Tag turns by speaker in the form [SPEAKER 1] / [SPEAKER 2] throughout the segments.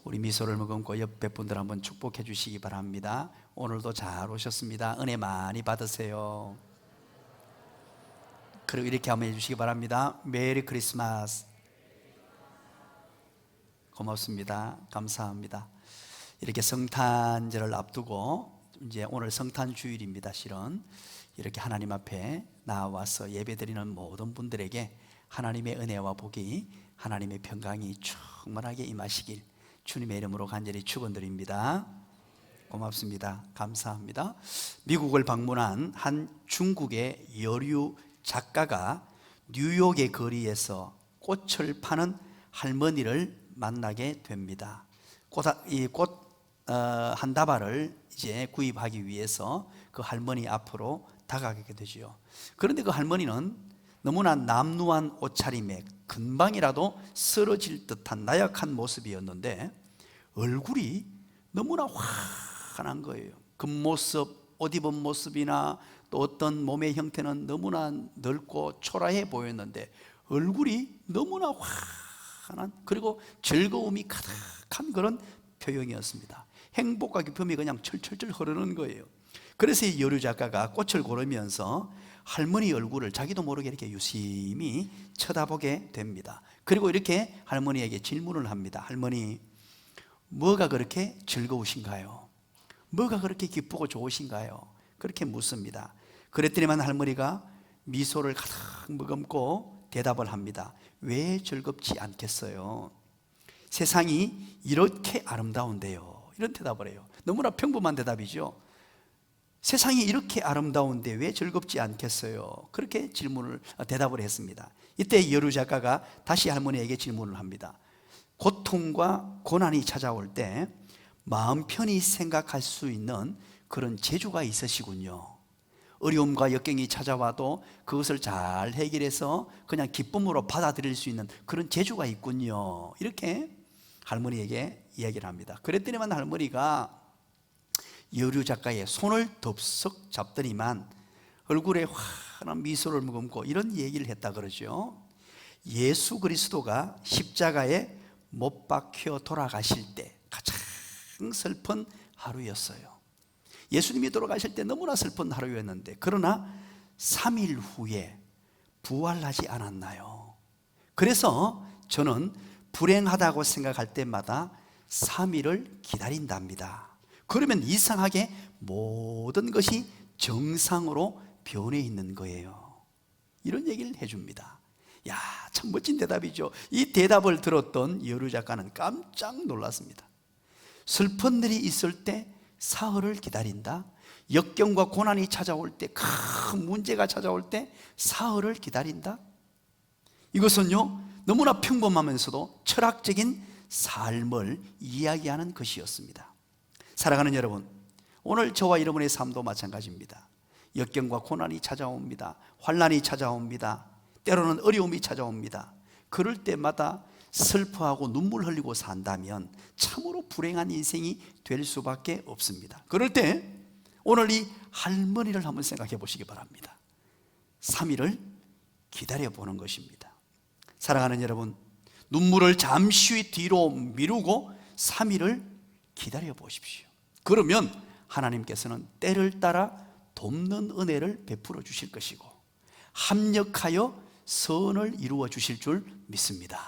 [SPEAKER 1] 우리 미소를 머금고 옆에 분들 한번 축복해 주시기 바랍니다. 오늘도 잘 오셨습니다. 은혜 많이 받으세요. 그리고 이렇게 한번 해주시기 바랍니다. 메리 크리스마스. 고맙습니다. 감사합니다. 이렇게 성탄절을 앞두고 이제 오늘 성탄 주일입니다. 실은 이렇게 하나님 앞에 나와서 예배드리는 모든 분들에게 하나님의 은혜와 복이, 하나님의 평강이 충만하게 임하시길 주님의 이름으로 간절히 축원드립니다. 고맙습니다. 감사합니다. 미국을 방문한 한 중국의 여류 작가가 뉴욕의 거리에서 꽃을 파는 할머니를 만나게 됩니다. 꽃 한 다발을 이제 구입하기 위해서 그 할머니 앞으로 다가가게 되죠. 그런데 그 할머니는 너무나 남루한 옷차림에 금방이라도 쓰러질 듯한 나약한 모습이었는데 얼굴이 너무나 환한 거예요. 겉모습, 옷 입은 모습이나 또 어떤 몸의 형태는 너무나 넓고 초라해 보였는데 얼굴이 너무나 환한, 그리고 즐거움이 가득한 그런 표정이었습니다. 행복과 기쁨이 그냥 철철철 흐르는 거예요. 그래서 이 여류 작가가 꽃을 고르면서 할머니 얼굴을 자기도 모르게 이렇게 유심히 쳐다보게 됩니다. 그리고 이렇게 할머니에게 질문을 합니다. 할머니, 뭐가 그렇게 즐거우신가요? 뭐가 그렇게 기쁘고 좋으신가요? 그렇게 묻습니다. 그랬더니만 할머니가 미소를 가득 머금고 대답을 합니다. 왜 즐겁지 않겠어요? 세상이 이렇게 아름다운데요. 이런 대답을 해요. 너무나 평범한 대답이죠. 세상이 이렇게 아름다운데 왜 즐겁지 않겠어요? 그렇게 대답을 했습니다. 이때 여류 작가가 다시 할머니에게 질문을 합니다. 고통과 고난이 찾아올 때 마음 편히 생각할 수 있는 그런 재주가 있으시군요. 어려움과 역경이 찾아와도 그것을 잘 해결해서 그냥 기쁨으로 받아들일 수 있는 그런 재주가 있군요. 이렇게 할머니에게 이야기를 합니다. 그랬더니만 할머니가 여류 작가의 손을 덥석 잡더니만 얼굴에 환한 미소를 머금고 이런 얘기를 했다 그러죠. 예수 그리스도가 십자가에 못 박혀 돌아가실 때 가장 슬픈 하루였어요. 예수님이 돌아가실 때 너무나 슬픈 하루였는데 그러나 3일 후에 부활하지 않았나요? 그래서 저는 불행하다고 생각할 때마다 3일을 기다린답니다. 그러면 이상하게 모든 것이 정상으로 변해 있는 거예요. 이런 얘기를 해줍니다. 야, 참 멋진 대답이죠. 이 대답을 들었던 여류 작가는 깜짝 놀랐습니다. 슬픈 일이 있을 때 사흘을 기다린다? 역경과 고난이 찾아올 때, 큰 문제가 찾아올 때 사흘을 기다린다? 이것은요, 너무나 평범하면서도 철학적인 삶을 이야기하는 것이었습니다. 사랑하는 여러분, 오늘 저와 여러분의 삶도 마찬가지입니다. 역경과 고난이 찾아옵니다. 환난이 찾아옵니다. 때로는 어려움이 찾아옵니다. 그럴 때마다 슬퍼하고 눈물 흘리고 산다면 참으로 불행한 인생이 될 수밖에 없습니다. 그럴 때 오늘 이 할머니를 한번 생각해 보시기 바랍니다. 3일을 기다려보는 것입니다. 사랑하는 여러분, 눈물을 잠시 뒤로 미루고 3일을 기다려 보십시오. 그러면 하나님께서는 때를 따라 돕는 은혜를 베풀어 주실 것이고 합력하여 선을 이루어 주실 줄 믿습니다.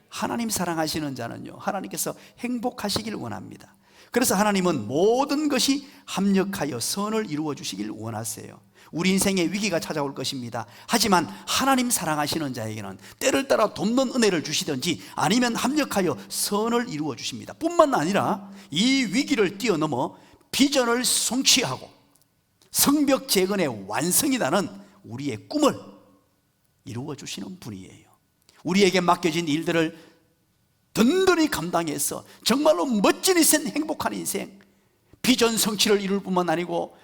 [SPEAKER 1] 하나님 사랑하시는 자는요, 하나님께서 행복하시길 원합니다. 그래서 하나님은 모든 것이 합력하여 선을 이루어 주시길 원하세요. 우리 인생에 위기가 찾아올 것입니다. 하지만 하나님 사랑하시는 자에게는 때를 따라 돕는 은혜를 주시든지 아니면 합력하여 선을 이루어 주십니다. 뿐만 아니라 이 위기를 뛰어넘어 비전을 성취하고 성벽 재건의 완성이 나는 우리의 꿈을 이루어 주시는 분이에요. 우리에게 맡겨진 일들을 든든히 감당해서 정말로 멋진 인생, 행복한 인생, 비전 성취를 이룰 뿐만 아니고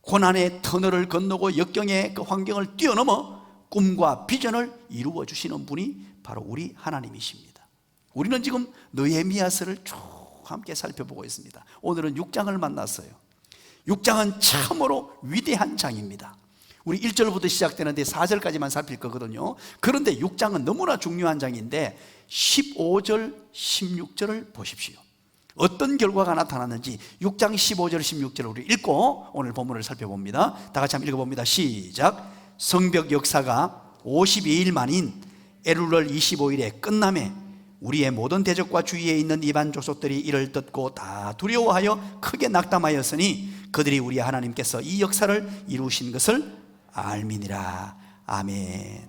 [SPEAKER 1] 고난의 터널을 건너고 역경의 그 환경을 뛰어넘어 꿈과 비전을 이루어 주시는 분이 바로 우리 하나님이십니다. 우리는 지금 느헤미야서를 쭉 함께 살펴보고 있습니다. 오늘은 6장을 만났어요. 6장은 참으로 위대한 장입니다. 우리 1절부터 시작되는데 4절까지만 살필 거거든요. 그런데 6장은 너무나 중요한 장인데 15절, 16절을 보십시오. 어떤 결과가 나타났는지 6장 15절, 16절을 우리 읽고 오늘 본문을 살펴봅니다. 다 같이 한번 읽어봅니다. 시작. 성벽 역사가 52일 만인 엘룰월 25일에 끝남에 우리의 모든 대적과 주위에 있는 이방 족속들이 이를 듣고 다 두려워하여 크게 낙담하였으니 그들이 우리 하나님께서 이 역사를 이루신 것을 알미니라. 아멘.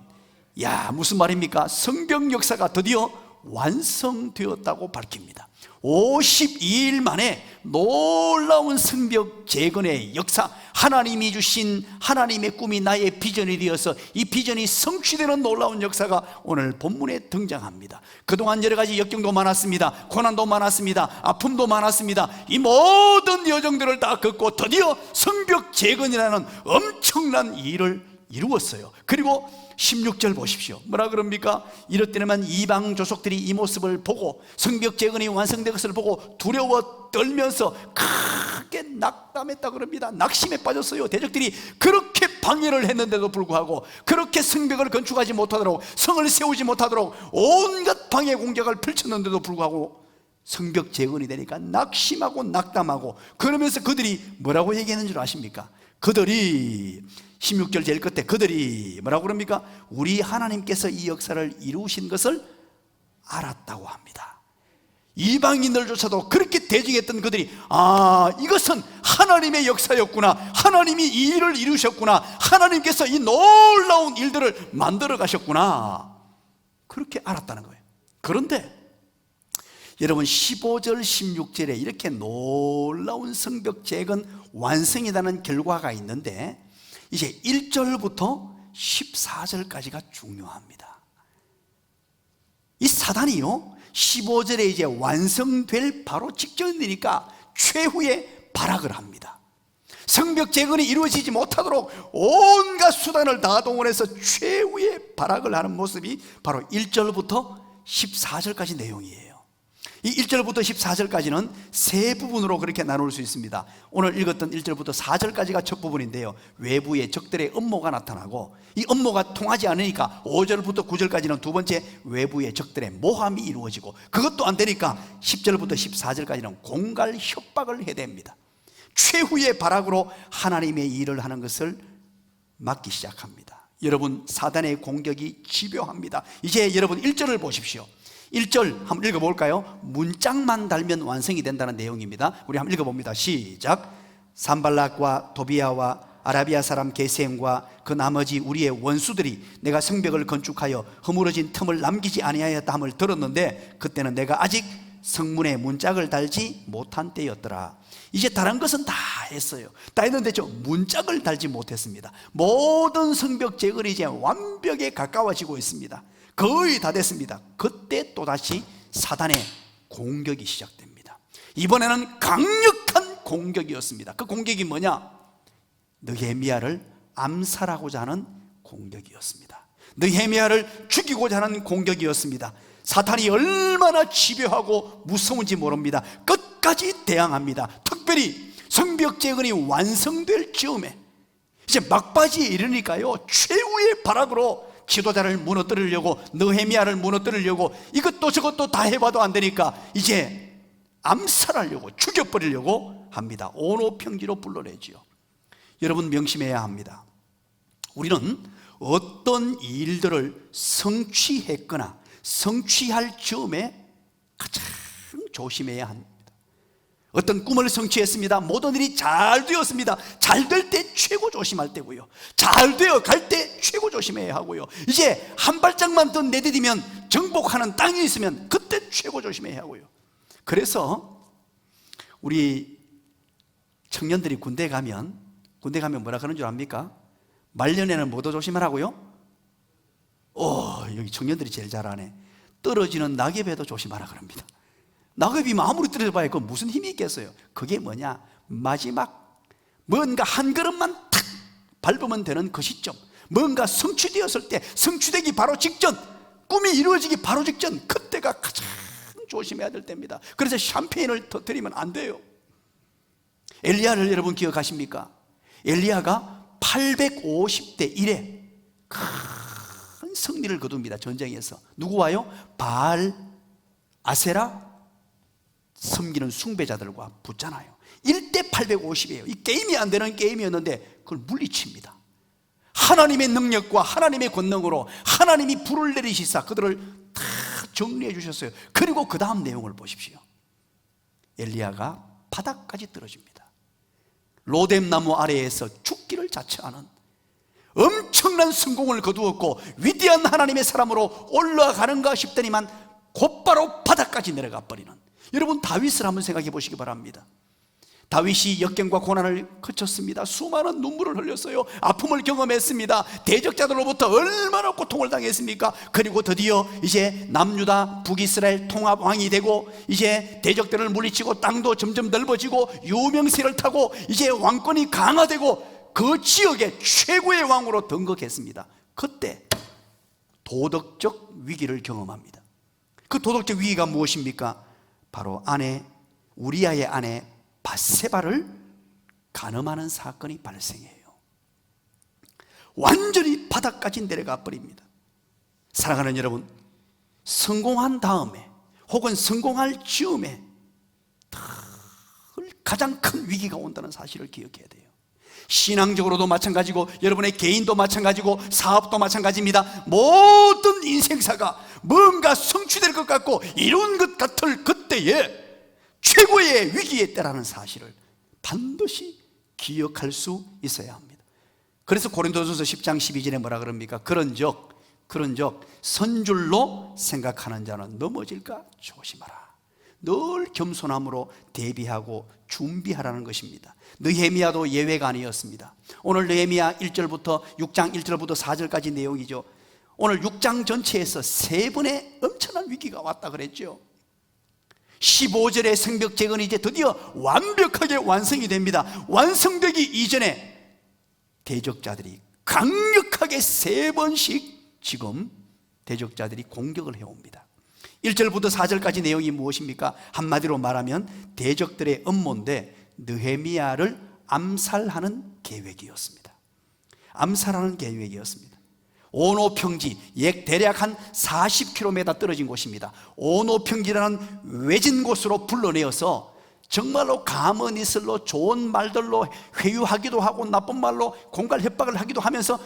[SPEAKER 1] 야, 무슨 말입니까? 성벽 역사가 드디어 완성되었다고 밝힙니다. 52일 만에 놀라운 성벽 재건의 역사, 하나님이 주신 하나님의 꿈이 나의 비전이 되어서 이 비전이 성취되는 놀라운 역사가 오늘 본문에 등장합니다. 그동안 여러 가지 역경도 많았습니다. 고난도 많았습니다. 아픔도 많았습니다. 이 모든 여정들을 다 겪고 드디어 성벽 재건이라는 엄청난 일을 이루었어요. 그리고 16절 보십시오. 뭐라 그럽니까? 이럴 때는 이방 조속들이 이 모습을 보고 성벽 재건이 완성된 것을 보고 두려워 떨면서 크게 낙담했다 그럽니다. 낙심에 빠졌어요. 대적들이 그렇게 방해를 했는데도 불구하고, 그렇게 성벽을 건축하지 못하도록, 성을 세우지 못하도록 온갖 방해 공격을 펼쳤는데도 불구하고 성벽 재건이 되니까 낙심하고 낙담하고, 그러면서 그들이 뭐라고 얘기했는 줄 아십니까? 그들이 16절 제일 끝에 그들이 뭐라고 그럽니까? 우리 하나님께서 이 역사를 이루신 것을 알았다고 합니다. 이방인들조차도 그렇게 대적했던 그들이, 아, 이것은 하나님의 역사였구나, 하나님이 이 일을 이루셨구나, 하나님께서 이 놀라운 일들을 만들어 가셨구나, 그렇게 알았다는 거예요. 그런데 여러분, 15절 16절에 이렇게 놀라운 성벽 재건 완성이라는 결과가 있는데 이제 1절부터 14절까지가 중요합니다. 이 사단이요, 15절에 이제 완성될 바로 직전이니까 최후의 발악을 합니다. 성벽 재건이 이루어지지 못하도록 온갖 수단을 다 동원해서 최후의 발악을 하는 모습이 바로 1절부터 14절까지 내용이에요. 이 1절부터 14절까지는 세 부분으로 그렇게 나눌 수 있습니다. 오늘 읽었던 1절부터 4절까지가 첫 부분인데요, 외부의 적들의 음모가 나타나고 이 음모가 통하지 않으니까 5절부터 9절까지는 두 번째 외부의 적들의 모함이 이루어지고, 그것도 안 되니까 10절부터 14절까지는 공갈 협박을 해댑니다. 최후의 발악으로 하나님의 일을 하는 것을 막기 시작합니다. 여러분, 사단의 공격이 집요합니다. 이제 여러분 1절을 보십시오. 1절 한번 읽어볼까요? 문짝만 달면 완성이 된다는 내용입니다. 우리 한번 읽어봅니다. 시작. 산발락과 도비아와 아라비아 사람 게셈과 그 나머지 우리의 원수들이 내가 성벽을 건축하여 허물어진 틈을 남기지 아니하였다함을 들었는데 그때는 내가 아직 성문에 문짝을 달지 못한 때였더라. 이제 다른 것은 다 했어요. 다 했는데 저 문짝을 달지 못했습니다. 모든 성벽 재건이 이제 완벽에 가까워지고 있습니다. 거의 다 됐습니다. 그때 또다시 사단의 공격이 시작됩니다. 이번에는 강력한 공격이었습니다. 그 공격이 뭐냐? 느헤미야를 암살하고자 하는 공격이었습니다. 느헤미야를 죽이고자 하는 공격이었습니다. 사탄이 얼마나 집요하고 무서운지 모릅니다. 끝까지 대항합니다. 특별히 성벽 재건이 완성될 즈음에 이제 막바지에 이르니까요, 최후의 발악으로 지도자를 무너뜨리려고, 느헤미야를 무너뜨리려고 이것도 저것도 다 해봐도 안 되니까 이제 암살하려고, 죽여버리려고 합니다. 온오평지로 불러내지요. 여러분, 명심해야 합니다. 우리는 어떤 일들을 성취했거나 성취할 즈음에 가장 조심해야 합니다. 어떤 꿈을 성취했습니다. 모든 일이 잘 되었습니다. 잘 될 때 최고 조심할 때고요, 잘 되어 갈 때 최고 조심해야 하고요, 이제 한 발짝만 더 내디디면 정복하는 땅이 있으면 그때 최고 조심해야 하고요. 그래서 우리 청년들이 군대 가면 뭐라 그러는 줄 압니까? 말년에는 뭐도 조심하라고요? 여기 청년들이 제일 잘하네. 떨어지는 낙엽에도 조심하라 그럽니다. 낙엽이면 아무리 떨어져봐야 그 무슨 힘이 있겠어요? 그게 뭐냐? 마지막 뭔가 한 걸음만 탁 밟으면 되는 그 시점, 뭔가 성취되었을 때, 성취되기 바로 직전, 꿈이 이루어지기 바로 직전, 그때가 가장 조심해야 될 때입니다. 그래서 샴페인을 터뜨리면 안 돼요. 엘리야를 여러분 기억하십니까? 엘리야가 850대 1에 큰 승리를 거둡니다. 전쟁에서. 누구와요? 바알, 아세라 섬기는 숭배자들과 붙잖아요. 1대 850이에요. 이 게임이 안 되는 게임이었는데 그걸 물리칩니다. 하나님의 능력과 하나님의 권능으로 하나님이 불을 내리시사 그들을 다 정리해 주셨어요. 그리고 그 다음 내용을 보십시오. 엘리야가 바닥까지 떨어집니다. 로뎀나무 아래에서 죽기를 자처하는 엄청난 성공을 거두었고 위대한 하나님의 사람으로 올라가는가 싶더니만 곧바로 바닥까지 내려가 버리는, 여러분 다윗을 한번 생각해 보시기 바랍니다. 다윗이 역경과 고난을 거쳤습니다. 수많은 눈물을 흘렸어요. 아픔을 경험했습니다. 대적자들로부터 얼마나 고통을 당했습니까? 그리고 드디어 이제 남유다 북이스라엘 통합 왕이 되고 이제 대적들을 물리치고 땅도 점점 넓어지고 유명세를 타고 이제 왕권이 강화되고 그 지역의 최고의 왕으로 등극했습니다. 그때 도덕적 위기를 경험합니다. 그 도덕적 위기가 무엇입니까? 바로 우리아의 아내 밧세바를 간음하는 사건이 발생해요. 완전히 바닥까지 내려가 버립니다. 사랑하는 여러분, 성공한 다음에 혹은 성공할 즈음에 가장 큰 위기가 온다는 사실을 기억해야 돼요. 신앙적으로도 마찬가지고 여러분의 개인도 마찬가지고 사업도 마찬가지입니다. 모든 인생사가 뭔가 성취될 것 같고 이룬 것 같을 그때에 최고의 위기의 때라는 사실을 반드시 기억할 수 있어야 합니다. 그래서 고린도전서 10장 12절에 뭐라 그럽니까? 그런즉 선줄로 생각하는 자는 넘어질까 조심하라. 늘 겸손함으로 대비하고 준비하라는 것입니다. 느헤미야도 예외가 아니었습니다. 오늘 느헤미야 1절부터 6장 1절부터 4절까지 내용이죠. 오늘 6장 전체에서 3번의 엄청난 위기가 왔다 그랬죠. 15절의 성벽 재건이 이제 드디어 완벽하게 완성이 됩니다. 완성되기 이전에 대적자들이 강력하게 3번씩 지금 대적자들이 공격을 해옵니다. 1절부터 4절까지 내용이 무엇입니까? 한마디로 말하면 대적들의 음모인데 느헤미야를 암살하는 계획이었습니다. 암살하는 계획이었습니다. 오노 평지, 대략 한 40km 떨어진 곳입니다. 오노 평지라는 외진 곳으로 불러내어서 정말로 감언 이슬로 좋은 말들로 회유하기도 하고 나쁜 말로 공갈 협박을 하기도 하면서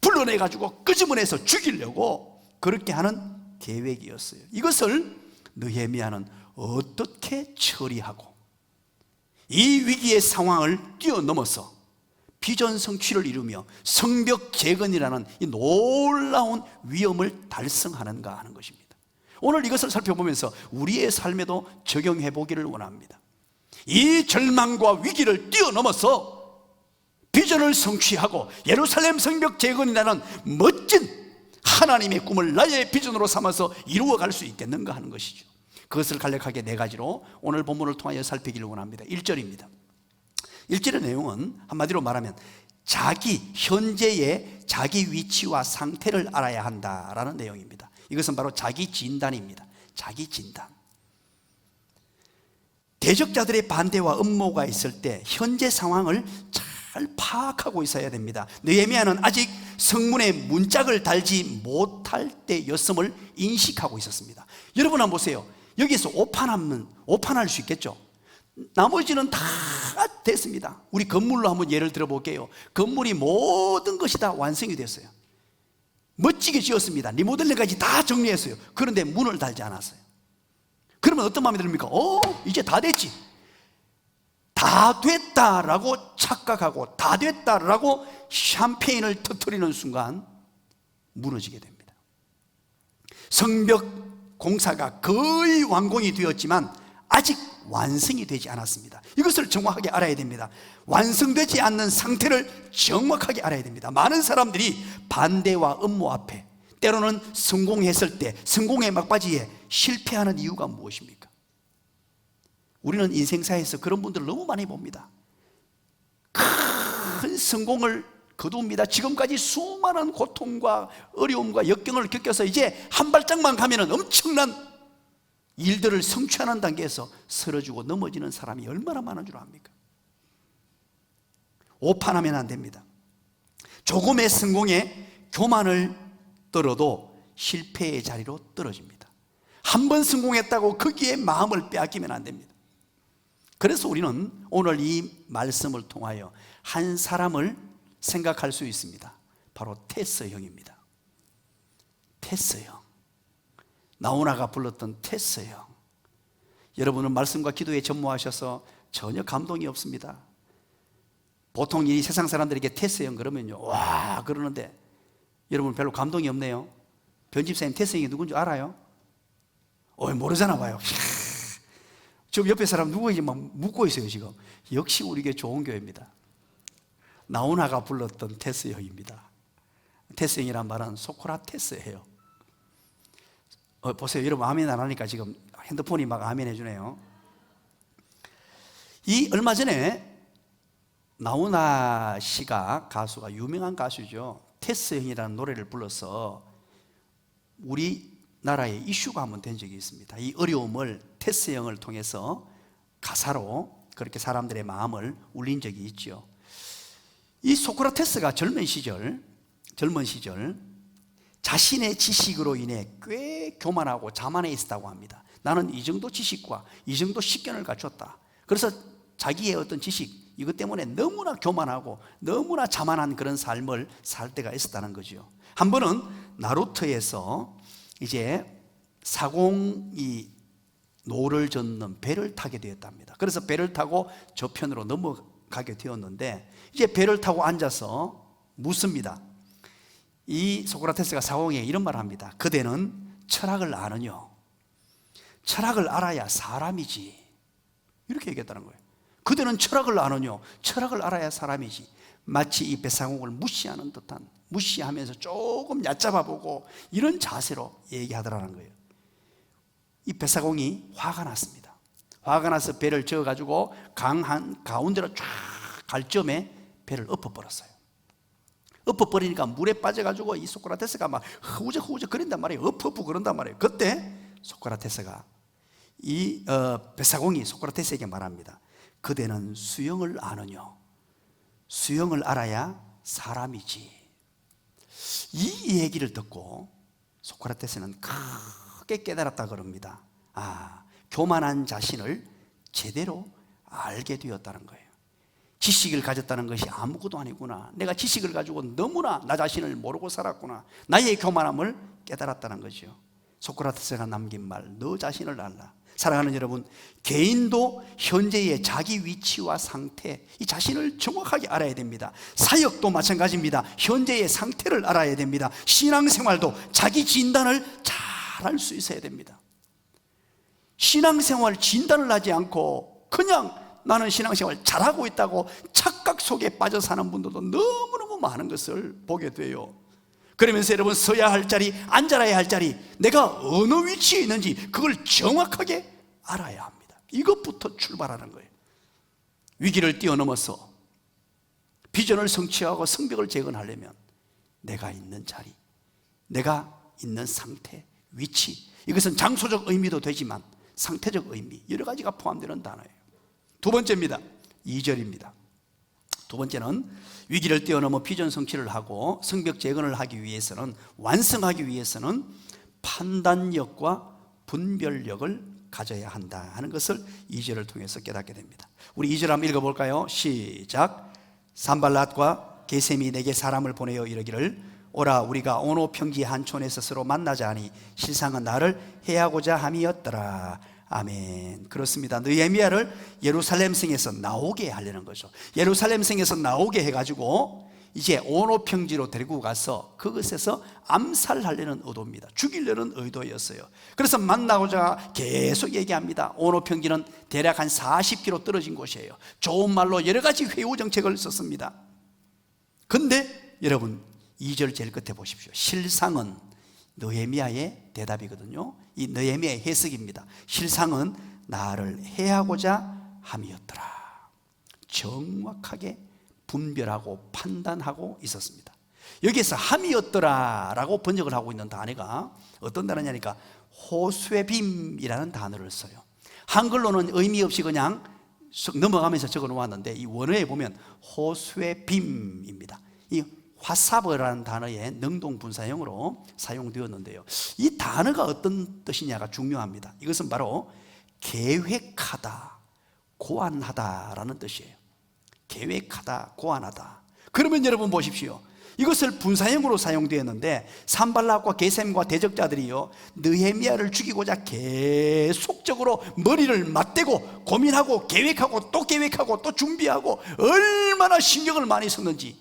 [SPEAKER 1] 불러내가지고 끄집어내서 죽이려고 그렇게 하는 계획이었어요. 이것을 느헤미야는 어떻게 처리하고 이 위기의 상황을 뛰어넘어서 비전 성취를 이루며 성벽 재건이라는 이 놀라운 위엄을 달성하는가 하는 것입니다. 오늘 이것을 살펴보면서 우리의 삶에도 적용해 보기를 원합니다. 이 절망과 위기를 뛰어넘어서 비전을 성취하고 예루살렘 성벽 재건이라는 멋진 하나님의 꿈을 나의 비전으로 삼아서 이루어갈 수 있겠는가 하는 것이죠. 그것을 간략하게 4가지로 오늘 본문을 통하여 살피기를 원합니다. 1절입니다. 1절의 내용은 한마디로 말하면 현재의 자기 위치와 상태를 알아야 한다라는 내용입니다. 이것은 바로 자기 진단입니다. 자기 진단. 대적자들의 반대와 음모가 있을 때 현재 상황을 잘 파악하고 있어야 됩니다. 느헤미야는 아직 성문에 문짝을 달지 못할 때였음을 인식하고 있었습니다. 여러분 한번 보세요. 여기서 오판할 수 있겠죠? 나머지는 다 됐습니다. 우리 건물로 한번 예를 들어볼게요. 건물이 모든 것이 다 완성이 됐어요. 멋지게 지었습니다. 리모델링까지 다 정리했어요. 그런데 문을 달지 않았어요. 그러면 어떤 마음이 듭니까? 이제 다 됐지. 다 됐다라고 착각하고 다 됐다라고 샴페인을 터뜨리는 순간 무너지게 됩니다. 성벽 공사가 거의 완공이 되었지만 아직 완성이 되지 않았습니다. 이것을 정확하게 알아야 됩니다. 완성되지 않는 상태를 정확하게 알아야 됩니다. 많은 사람들이 반대와 음모 앞에, 때로는 성공했을 때 성공의 막바지에 실패하는 이유가 무엇입니까? 우리는 인생사에서 그런 분들을 너무 많이 봅니다. 큰 성공을 거둡니다. 지금까지 수많은 고통과 어려움과 역경을 겪어서 이제 한 발짝만 가면 엄청난 일들을 성취하는 단계에서 쓰러지고 넘어지는 사람이 얼마나 많은 줄 압니까? 오판하면 안 됩니다. 조금의 성공에 교만을 떨어도 실패의 자리로 떨어집니다. 한 번 성공했다고 거기에 마음을 빼앗기면 안 됩니다. 그래서 우리는 오늘 이 말씀을 통하여 한 사람을 생각할 수 있습니다. 바로 테스 형입니다. 테스 형, 나오나가 불렀던 테스 형. 여러분은 말씀과 기도에 전무하셔서 전혀 감동이 없습니다. 보통 이 세상 사람들에게 테스 형 그러면요, 와 그러는데 여러분 별로 감동이 없네요. 변집사님 테스 형이 누군지 알아요? 모르잖아 봐요. 지금 옆에 사람 누구인지 막 묻고 있어요 지금. 역시 우리 교회 좋은 교회입니다. 나오나가 불렀던 테스 형입니다. 테스 형이란 말은 소크라테스예요. 보세요 여러분, 아멘 안 하니까 지금 핸드폰이 막 아멘 해주네요. 이 얼마 전에 나오나 씨가, 가수가 유명한 가수죠, 테스 형이라는 노래를 불러서 우리나라에 이슈가 한번 된 적이 있습니다. 이 어려움을 테스 형을 통해서 가사로 그렇게 사람들의 마음을 울린 적이 있죠. 이 소크라테스가 젊은 시절 자신의 지식으로 인해 꽤 교만하고 자만해 있었다고 합니다. 나는 이 정도 지식과 이 정도 식견을 갖췄다. 그래서 자기의 어떤 지식, 이것 때문에 너무나 교만하고 너무나 자만한 그런 삶을 살 때가 있었다는 거죠. 한 번은 나루토에서 이제 사공이 노를 젓는 배를 타게 되었답니다. 그래서 배를 타고 저편으로 넘어가게 되었는데, 이제 배를 타고 앉아서 묻습니다. 이 소크라테스가 사공에 이런 말을 합니다. 그대는 철학을 아느뇨? 철학을 알아야 사람이지. 이렇게 얘기했다는 거예요. 그대는 철학을 아느뇨? 철학을 알아야 사람이지. 마치 이 배사공을 무시하는 듯한, 무시하면서 조금 얕잡아보고 이런 자세로 얘기하더라는 거예요. 이 배사공이 화가 났습니다. 화가 나서 배를 저어가지고 강 한 가운데로 쫙 갈 점에 배를 엎어버렸어요. 엎어버리니까 물에 빠져가지고 이 소크라테스가 막 허우적허우적 거린단 말이에요. 엎어부 그런단 말이에요. 그때 소크라테스가 이 배사공이 소크라테스에게 말합니다. 그대는 수영을 아느뇨? 수영을 알아야 사람이지. 이 얘기를 듣고 소크라테스는 크게 깨달았다 그럽니다. 교만한 자신을 제대로 알게 되었다는 거예요. 지식을 가졌다는 것이 아무것도 아니구나. 내가 지식을 가지고 너무나 나 자신을 모르고 살았구나. 나의 교만함을 깨달았다는 거죠. 소크라테스가 남긴 말, 너 자신을 알라. 사랑하는 여러분, 개인도 현재의 자기 위치와 상태, 이 자신을 정확하게 알아야 됩니다. 사역도 마찬가지입니다. 현재의 상태를 알아야 됩니다. 신앙생활도 자기 진단을 잘 할 수 있어야 됩니다. 신앙생활 진단을 하지 않고 그냥 나는 신앙생활 잘하고 있다고 착각 속에 빠져 사는 분들도 너무너무 많은 것을 보게 돼요. 그러면서 여러분, 서야 할 자리, 앉아야 할 자리, 내가 어느 위치에 있는지 그걸 정확하게 알아야 합니다. 이것부터 출발하는 거예요. 위기를 뛰어넘어서 비전을 성취하고 성벽을 재건하려면 내가 있는 자리, 내가 있는 상태, 위치, 이것은 장소적 의미도 되지만 상태적 의미, 여러 가지가 포함되는 단어예요. 두 번째입니다. 2절입니다. 두 번째는 위기를 뛰어넘어 비전 성취를 하고 성벽 재건을 하기 위해서는, 완성하기 위해서는 판단력과 분별력을 가져야 한다 하는 것을 2절을 통해서 깨닫게 됩니다. 우리 2절 한번 읽어볼까요? 시작. 산발랏과 게셈이 내게 사람을 보내어 이르기를 오라 우리가 오노 평지 한 촌에서 서로 만나자 하니 실상은 나를 해하고자 함이었더라. 아멘. 그렇습니다. 느헤미야를 예루살렘 성에서 나오게 하려는 거죠. 예루살렘 성에서 나오게 해가지고 이제 오노 평지로 데리고 가서 그것에서 암살하려는 의도입니다. 죽이려는 의도였어요. 그래서 만나고자 계속 얘기합니다. 오노 평지는 대략 한 40km 떨어진 곳이에요. 좋은 말로 여러 가지 회유 정책을 썼습니다. 근데 여러분, 2절 제일 끝에 보십시오. 실상은 느헤미야의 대답이거든요. 이 느헤미야의 해석입니다. 실상은 나를 해하고자 함이었더라. 정확하게 분별하고 판단하고 있었습니다. 여기에서 함이었더라라고 번역을 하고 있는 단어가 어떤 단어냐니까 호쇠빔이라는 단어를 써요. 한글로는 의미 없이 그냥 넘어가면서 적어 놓았는데 이 원어에 보면 호쇠빔입니다. 이 화사버라는 단어의 능동분사형으로 사용되었는데요, 이 단어가 어떤 뜻이냐가 중요합니다. 이것은 바로 계획하다, 고안하다라는 뜻이에요. 계획하다, 고안하다. 그러면 여러분 보십시오. 이것을 분사형으로 사용되었는데 산발락과 게셈과 대적자들이요, 느헤미야를 죽이고자 계속적으로 머리를 맞대고 고민하고 계획하고 또 계획하고 또 준비하고 얼마나 신경을 많이 썼는지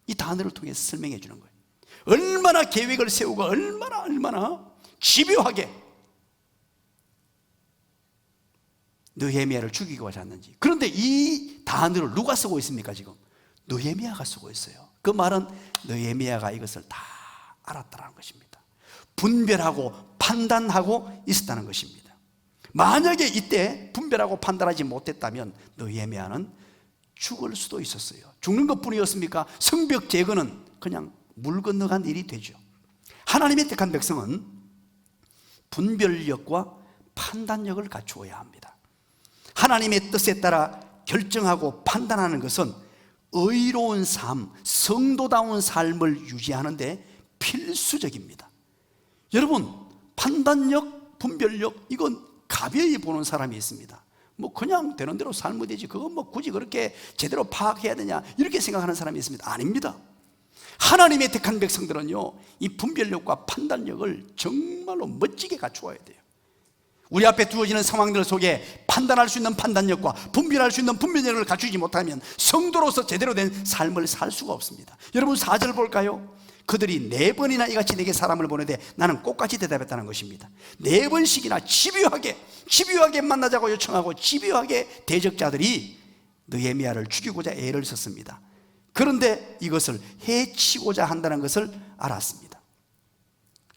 [SPEAKER 1] 이 단어를 통해서 설명해 주는 거예요. 얼마나 계획을 세우고 얼마나 집요하게 느헤미야를 죽이고자 했는지. 그런데 이 단어를 누가 쓰고 있습니까? 지금 느헤미야가 쓰고 있어요. 그 말은 느헤미야가 이것을 다 알았다는 것입니다. 분별하고 판단하고 있었다는 것입니다. 만약에 이때 분별하고 판단하지 못했다면 느헤미야는 죽을 수도 있었어요. 죽는 것뿐이었습니까? 성벽 제거는 그냥 물 건너간 일이 되죠. 하나님의 택한 백성은 분별력과 판단력을 갖추어야 합니다. 하나님의 뜻에 따라 결정하고 판단하는 것은 의로운 삶, 성도다운 삶을 유지하는 데 필수적입니다. 여러분, 판단력, 분별력, 이건 가벼이 보는 사람이 있습니다. 뭐 그냥 되는 대로 살면 되지, 그건 뭐 굳이 그렇게 제대로 파악해야 되냐, 이렇게 생각하는 사람이 있습니다. 아닙니다. 하나님의 택한 백성들은요, 이 분별력과 판단력을 정말로 멋지게 갖추어야 돼요. 우리 앞에 두어지는 상황들 속에 판단할 수 있는 판단력과 분별할 수 있는 분별력을 갖추지 못하면 성도로서 제대로 된 삶을 살 수가 없습니다. 여러분 4절 볼까요? 그들이 4번이나 이같이 내게 사람을 보내되 나는 꽃같이 대답했다는 것입니다. 4번씩이나 집요하게 만나자고 요청하고 집요하게 대적자들이 느헤미야를 죽이고자 애를 썼습니다. 그런데 이것을 해치고자 한다는 것을 알았습니다.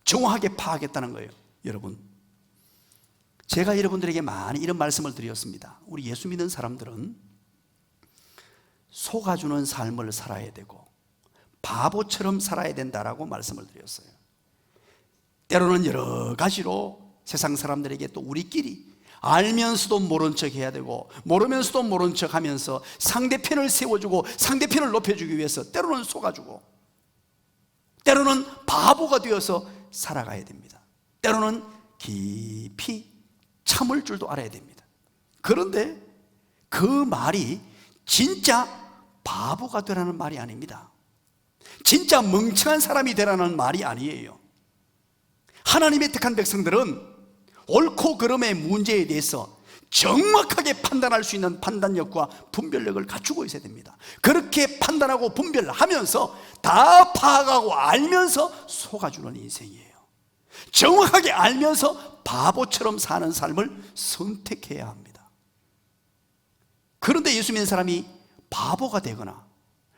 [SPEAKER 1] 정확하게 파악했다는 거예요. 여러분, 제가 여러분들에게 많이 이런 말씀을 드렸습니다. 우리 예수 믿는 사람들은 속아주는 삶을 살아야 되고 바보처럼 살아야 된다라고 말씀을 드렸어요. 때로는 여러 가지로 세상 사람들에게 또 우리끼리 알면서도 모른 척 해야 되고 모르면서도 모른 척 하면서 상대편을 세워주고 상대편을 높여주기 위해서 때로는 속아주고 때로는 바보가 되어서 살아가야 됩니다. 때로는 깊이 참을 줄도 알아야 됩니다. 그런데 그 말이 진짜 바보가 되라는 말이 아닙니다. 진짜 멍청한 사람이 되라는 말이 아니에요. 하나님의 택한 백성들은 옳고 그름의 문제에 대해서 정확하게 판단할 수 있는 판단력과 분별력을 갖추고 있어야 됩니다. 그렇게 판단하고 분별하면서 다 파악하고 알면서 속아주는 인생이에요. 정확하게 알면서 바보처럼 사는 삶을 선택해야 합니다. 그런데 예수 믿는 사람이 바보가 되거나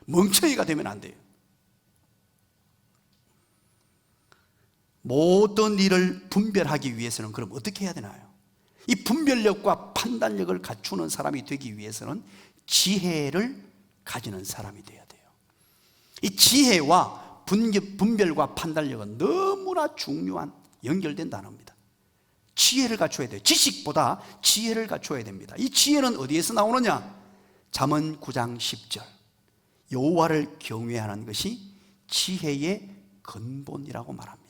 [SPEAKER 1] 멍청이가 되면 안 돼요. 모든 일을 분별하기 위해서는 그럼 어떻게 해야 되나요? 이 분별력과 판단력을 갖추는 사람이 되기 위해서는 지혜를 가지는 사람이 되어야 돼요. 이 지혜와 분별과 판단력은 너무나 중요한 연결된 단어입니다. 지혜를 갖춰야 돼요. 지식보다 지혜를 갖춰야 됩니다. 이 지혜는 어디에서 나오느냐? 잠언 9장 10절, 여호와를 경외하는 것이 지혜의 근본이라고 말합니다.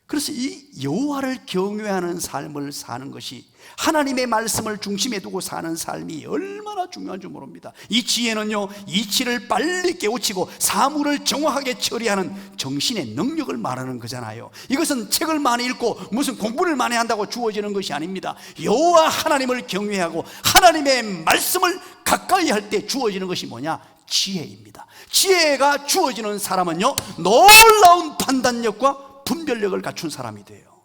[SPEAKER 1] 그래서 이 여호와를 경외하는 삶을 사는 것이, 하나님의 말씀을 중심에 두고 사는 삶이 얼마나 중요한 줄 모릅니다. 이 지혜는요, 이치를 빨리 깨우치고 사물을 정확하게 처리하는 정신의 능력을 말하는 거잖아요. 이것은 책을 많이 읽고 무슨 공부를 많이 한다고 주어지는 것이 아닙니다. 여호와 하나님을 경외하고 하나님의 말씀을 가까이 할 때 주어지는 것이 뭐냐? 지혜입니다. 지혜가 주어지는 사람은요, 놀라운 판단력과 분별력을 갖춘 사람이 돼요.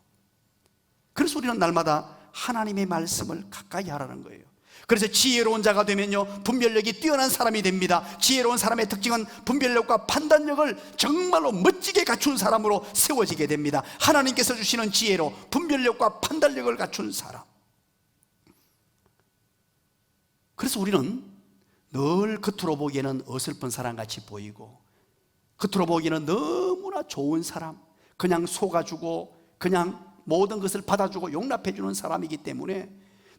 [SPEAKER 1] 그래서 우리는 날마다 하나님의 말씀을 가까이 하라는 거예요. 그래서 지혜로운 자가 되면요, 분별력이 뛰어난 사람이 됩니다. 지혜로운 사람의 특징은 분별력과 판단력을 정말로 멋지게 갖춘 사람으로 세워지게 됩니다. 하나님께서 주시는 지혜로 분별력과 판단력을 갖춘 사람. 그래서 우리는 늘 겉으로 보기에는 어설픈 사람같이 보이고 겉으로 보기에는 너무나 좋은 사람, 그냥 속아주고 그냥 모든 것을 받아주고 용납해주는 사람이기 때문에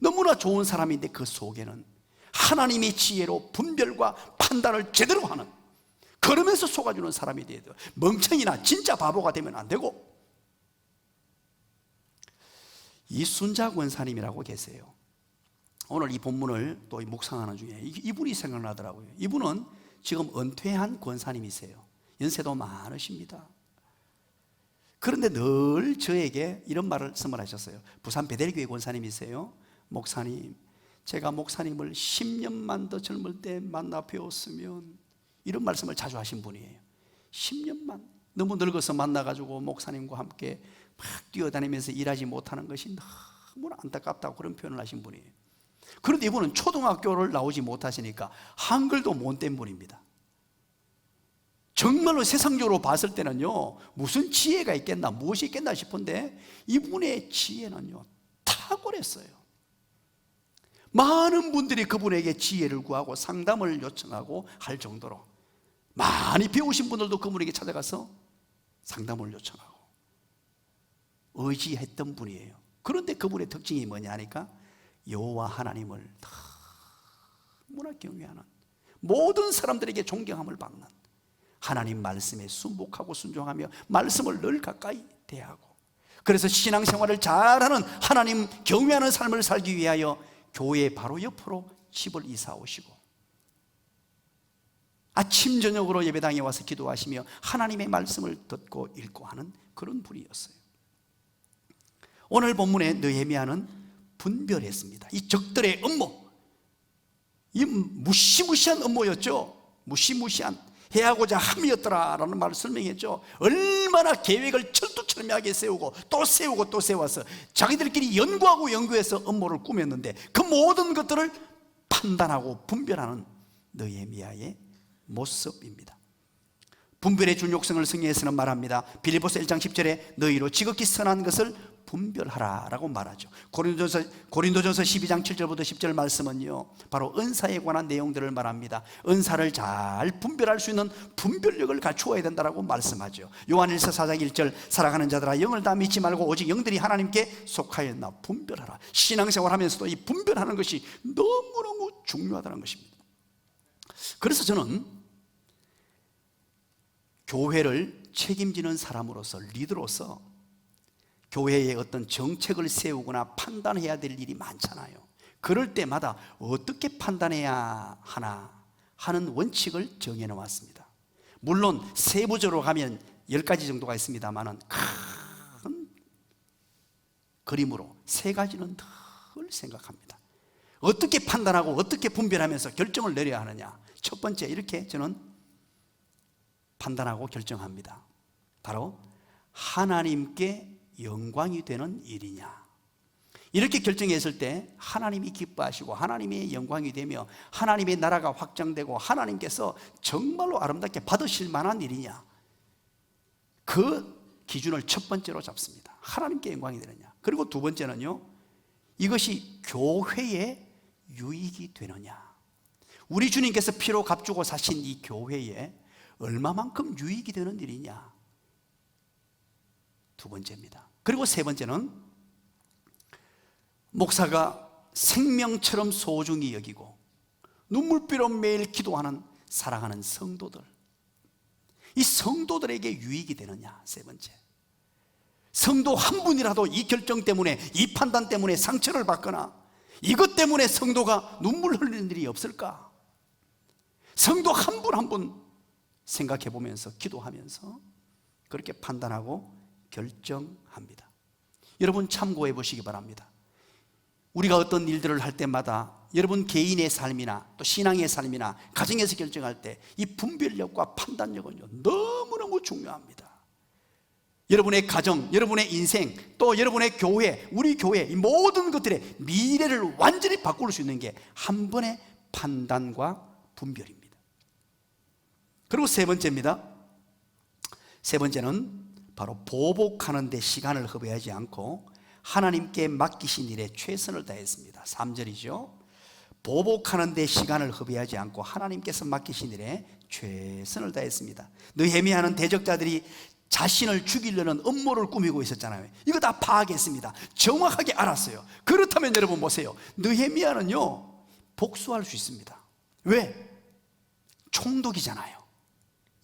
[SPEAKER 1] 너무나 좋은 사람인데 그 속에는 하나님의 지혜로 분별과 판단을 제대로 하는 그러면서 속아주는 사람이 돼야 돼요. 멍청이나 진짜 바보가 되면 안 되고. 이순자 권사님이라고 계세요. 오늘 이 본문을 또 묵상하는 중에 이분이 생각나더라고요. 이분은 지금 은퇴한 권사님이세요. 연세도 많으십니다. 그런데 늘 저에게 이런 말씀을 하셨어요. 부산 베델교회 권사님이세요. 목사님, 제가 목사님을 10년만 더 젊을 때 만나 뵈었으면, 이런 말씀을 자주 하신 분이에요. 10년만, 너무 늙어서 만나가지고 목사님과 함께 막 뛰어다니면서 일하지 못하는 것이 너무나 안타깝다고 그런 표현을 하신 분이에요. 그런데 이분은 초등학교를 나오지 못하시니까 한글도 못된 분입니다. 정말로 세상적으로 봤을 때는요, 무슨 지혜가 있겠나, 무엇이 있겠나 싶은데 이분의 지혜는요 탁월했어요. 많은 분들이 그분에게 지혜를 구하고 상담을 요청하고 할 정도로, 많이 배우신 분들도 그분에게 찾아가서 상담을 요청하고 의지했던 분이에요. 그런데 그분의 특징이 뭐냐 하니까 여호와 하나님을 너무나 경외하는, 모든 사람들에게 존경함을 받는, 하나님 말씀에 순복하고 순종하며 말씀을 늘 가까이 대하고, 그래서 신앙생활을 잘하는, 하나님 경외하는 삶을 살기 위하여 교회 바로 옆으로 집을 이사 오시고 아침 저녁으로 예배당에 와서 기도하시며 하나님의 말씀을 듣고 읽고 하는 그런 분이었어요. 오늘 본문에 느헤미야는 분별했습니다. 이 적들의 음모, 이 무시무시한 음모였죠. 무시무시한, 해하고자 함이었더라라는 말을 설명했죠. 얼마나 계획을 철두철미하게 세우고 또 세우고 또 세워서 자기들끼리 연구하고 연구해서 음모를 꾸몄는데, 그 모든 것들을 판단하고 분별하는 느헤미야의 모습입니다. 분별의 준욕성을 성경에서는 말합니다. 빌립보서 1장 10절에 너희로 지극히 선한 것을 분별하라 라고 말하죠. 고린도전서 12장 7절부터 10절 말씀은요, 바로 은사에 관한 내용들을 말합니다. 은사를 잘 분별할 수 있는 분별력을 갖추어야 된다고 말씀하죠. 요한일서 4장 1절 사랑하는 자들아 영을 다 믿지 말고 오직 영들이 하나님께 속하였나 분별하라. 신앙생활 하면서도 이 분별하는 것이 너무너무 중요하다는 것입니다. 그래서 저는 교회를 책임지는 사람으로서, 리더로서 교회에 어떤 정책을 세우거나 판단해야 될 일이 많잖아요. 그럴 때마다 어떻게 판단해야 하나 하는 원칙을 정해놓았습니다. 물론 세부적으로 가면 10가지 정도가 있습니다만 큰 그림으로 3가지는 늘 생각합니다. 어떻게 판단하고 어떻게 분별하면서 결정을 내려야 하느냐. 첫 번째, 이렇게 저는 판단하고 결정합니다. 바로 하나님께 영광이 되는 일이냐. 이렇게 결정했을 때 하나님이 기뻐하시고 하나님의 영광이 되며 하나님의 나라가 확장되고 하나님께서 정말로 아름답게 받으실 만한 일이냐, 그 기준을 첫 번째로 잡습니다. 하나님께 영광이 되느냐. 그리고 두 번째는요, 이것이 교회에 유익이 되느냐. 우리 주님께서 피로 값주고 사신 이 교회에 얼마만큼 유익이 되는 일이냐, 두 번째입니다. 그리고 세 번째는 목사가 생명처럼 소중히 여기고 눈물비로 매일 기도하는 사랑하는 성도들, 이 성도들에게 유익이 되느냐. 세 번째, 성도 한 분이라도 이 결정 때문에, 이 판단 때문에 상처를 받거나 이것 때문에 성도가 눈물 흘리는 일이 없을까. 성도 한 분 한 분 생각해 보면서 기도하면서 그렇게 판단하고 결정합니다. 여러분 참고해 보시기 바랍니다. 우리가 어떤 일들을 할 때마다 여러분 개인의 삶이나 또 신앙의 삶이나 가정에서 결정할 때 이 분별력과 판단력은 너무너무 중요합니다. 여러분의 가정, 여러분의 인생, 또 여러분의 교회, 우리 교회, 이 모든 것들의 미래를 완전히 바꿀 수 있는 게 한 번의 판단과 분별입니다. 그리고 세 번째입니다. 세 번째는 바로 보복하는 데 시간을 허비하지 않고 하나님께 맡기신 일에 최선을 다했습니다. 3절이죠. 보복하는 데 시간을 허비하지 않고 하나님께서 맡기신 일에 최선을 다했습니다. 느헤미야는 대적자들이 자신을 죽이려는 음모를 꾸미고 있었잖아요. 이거 다 파악했습니다. 정확하게 알았어요. 그렇다면 여러분 보세요. 느헤미야는요 복수할 수 있습니다. 왜? 총독이잖아요.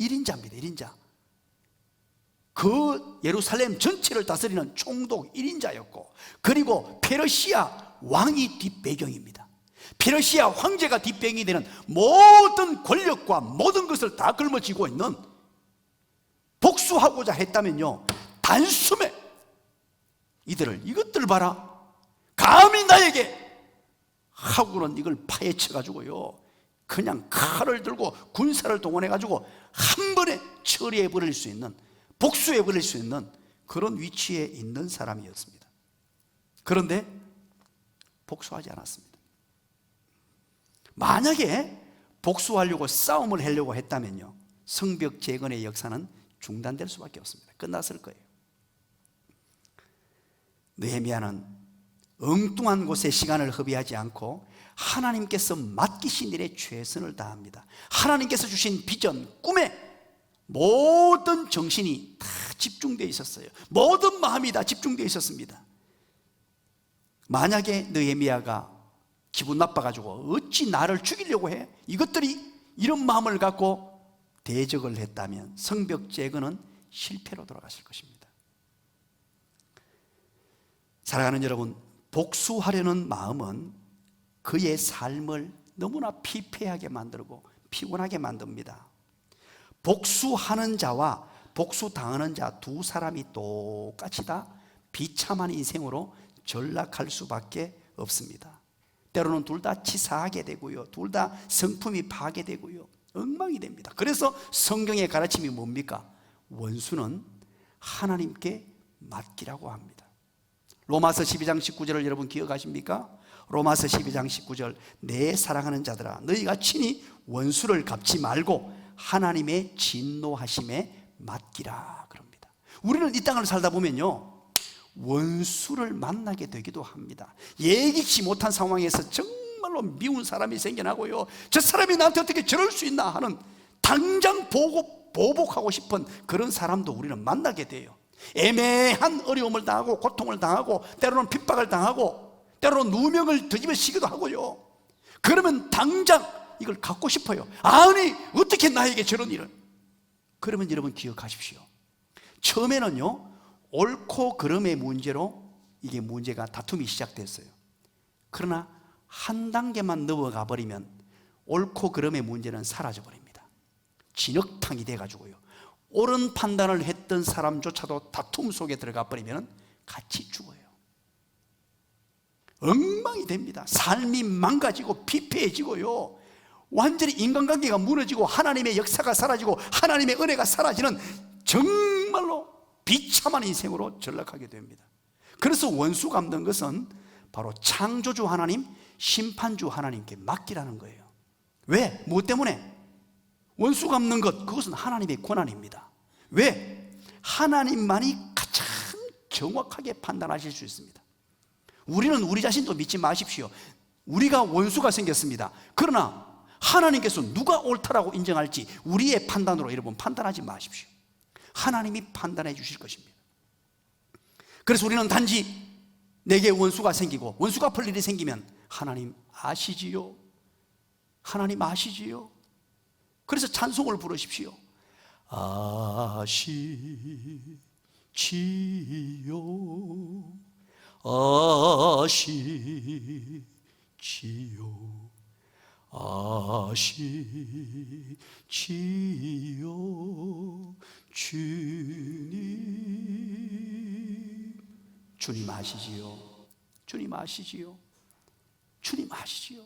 [SPEAKER 1] 1인자입니다. 1인자. 그 예루살렘 전체를 다스리는 총독 1인자였고, 그리고 페르시아 왕이 뒷배경입니다. 페르시아 황제가 뒷배경이 되는 모든 권력과 모든 것을 다 걸머쥐고 있는, 복수하고자 했다면요, 단숨에 이것들 봐라, 감히 나에게 하고는 이걸 파헤쳐가지고요, 그냥 칼을 들고 군사를 동원해가지고 한 번에 처리해버릴 수 있는, 복수해버릴 수 있는 그런 위치에 있는 사람이었습니다. 그런데 복수하지 않았습니다. 만약에 복수하려고 싸움을 하려고 했다면요, 성벽 재건의 역사는 중단될 수밖에 없습니다. 끝났을 거예요. 느헤미야는 엉뚱한 곳에 시간을 허비하지 않고 하나님께서 맡기신 일에 최선을 다합니다. 하나님께서 주신 비전, 꿈에 모든 정신이 다 집중되어 있었어요. 모든 마음이 다 집중되어 있었습니다. 만약에 느헤미야가 기분 나빠가지고 어찌 나를 죽이려고 해? 이것들이 이런 마음을 갖고 대적을 했다면 성벽 재건은 실패로 돌아갔을 것입니다. 사랑하는 여러분, 복수하려는 마음은 그의 삶을 너무나 피폐하게 만들고 피곤하게 만듭니다. 복수하는 자와 복수당하는 자 두 사람이 똑같이 다 비참한 인생으로 전락할 수밖에 없습니다. 때로는 둘 다 치사하게 되고요, 둘 다 성품이 파괴되고요, 엉망이 됩니다. 그래서 성경의 가르침이 뭡니까? 원수는 하나님께 맡기라고 합니다. 로마서 12장 19절을 여러분 기억하십니까? 로마서 12장 19절, 내 사랑하는 자들아, 너희가 친히 원수를 갚지 말고 하나님의 진노하심에 맡기라 그럽니다. 우리는 이 땅을 살다 보면요, 원수를 만나게 되기도 합니다. 예기치 못한 상황에서 정말로 미운 사람이 생겨나고요, 저 사람이 나한테 어떻게 저럴 수 있나 하는, 당장 보복하고 싶은 그런 사람도 우리는 만나게 돼요. 애매한 어려움을 당하고 고통을 당하고 때로는 핍박을 당하고 때로는 누명을 뒤집어쓰기도 하고요. 그러면 당장 이걸 갖고 싶어요. 아니, 어떻게 나에게 저런 일을. 그러면 여러분 기억하십시오. 처음에는요, 옳고 그름의 문제로 이게 문제가, 다툼이 시작됐어요. 그러나 한 단계만 넘어가 버리면 옳고 그름의 문제는 사라져 버립니다. 진흙탕이 돼가지고요, 옳은 판단을 했던 사람조차도 다툼 속에 들어가 버리면 같이 죽어요. 엉망이 됩니다. 삶이 망가지고 피폐해지고요, 완전히 인간관계가 무너지고 하나님의 역사가 사라지고 하나님의 은혜가 사라지는 정말로 비참한 인생으로 전락하게 됩니다. 그래서 원수 갚는 것은 바로 창조주 하나님, 심판주 하나님께 맡기라는 거예요. 왜? 무엇 때문에? 원수 갚는 것, 그것은 하나님의 권한입니다. 왜? 하나님만이 가장 정확하게 판단하실 수 있습니다. 우리는 우리 자신도 믿지 마십시오. 우리가 원수가 생겼습니다. 그러나 하나님께서 누가 옳다라고 인정할지 우리의 판단으로 여러분 판단하지 마십시오. 하나님이 판단해 주실 것입니다. 그래서 우리는 단지 내게 원수가 생기고 원수 갚을 일이 생기면 하나님 아시지요? 하나님 아시지요? 그래서 찬송을 부르십시오. 아시지요, 아시지요, 아시지요, 주님 아시지요, 주님 아시지요, 주님 아시지요.